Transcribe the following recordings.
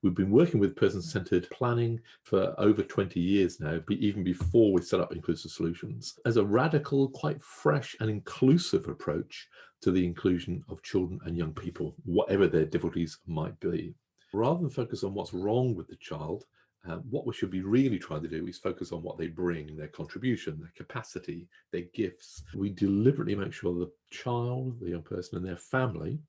We've been working with person-centered planning for over 20 years now, even before we set up Inclusive Solutions, as a radical, quite fresh and inclusive approach to the inclusion of children and young people, whatever their difficulties might be. Rather than focus on what's wrong with the child, what we should be really trying to do is focus on what they bring, their contribution, their capacity, their gifts. We deliberately make sure the child, the young person and their family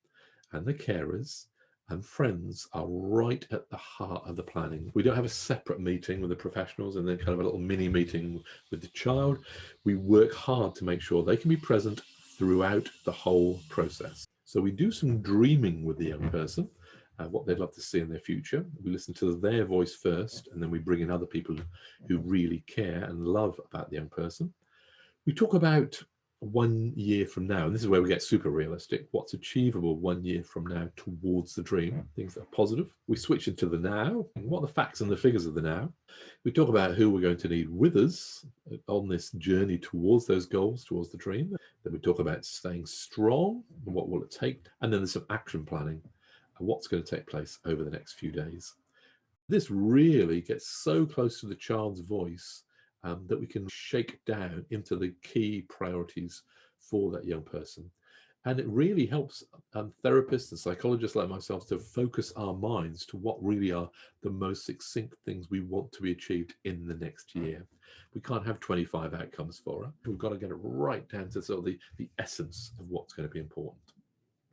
and the carers and friends are right at the heart of the planning. We don't have a separate meeting with the professionals and then kind of a little mini meeting with the child. We work hard to make sure they can be present throughout the whole process. So we do some dreaming with the young person, what they'd love to see in their future. We listen to their voice first, and then we bring in other people who really care and love about the young person. We talk about 1 year from now, and this is where we get super realistic, what's achievable 1 year from now towards the dream, things that are positive. We switch into the now, and what are the facts and the figures of the now. We talk about who we're going to need with us on this journey towards those goals, towards the dream. Then we talk about staying strong, and what will it take, and then there's some action planning, and what's going to take place over the next few days. This really gets so close to the child's voice that we can shake down into the key priorities for that young person. And it really helps therapists and psychologists like myself to focus our minds to what really are the most succinct things we want to be achieved in the next year. We can't have 25 outcomes for it. We've got to get it right down to sort of the essence of what's going to be important.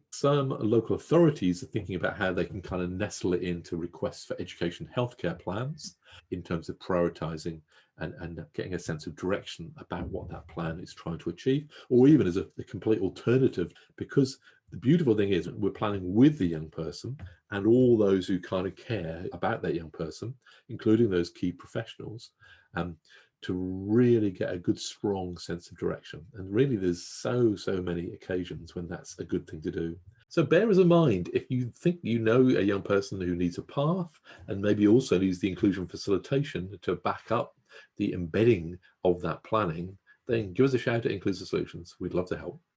Some local authorities are thinking about how they can kind of nestle it into requests for education healthcare plans in terms of prioritizing and getting a sense of direction about what that plan is trying to achieve, or even as a complete alternative, because the beautiful thing is we're planning with the young person and all those who kind of care about that young person, including those key professionals, to really get a good, strong sense of direction. And really, there's so many occasions when that's a good thing to do. So bear as a mind, if you think you know a young person who needs a path and maybe also needs the inclusion facilitation to back up the embedding of that planning, then give us a shout at Inclusive Solutions. We'd love to help.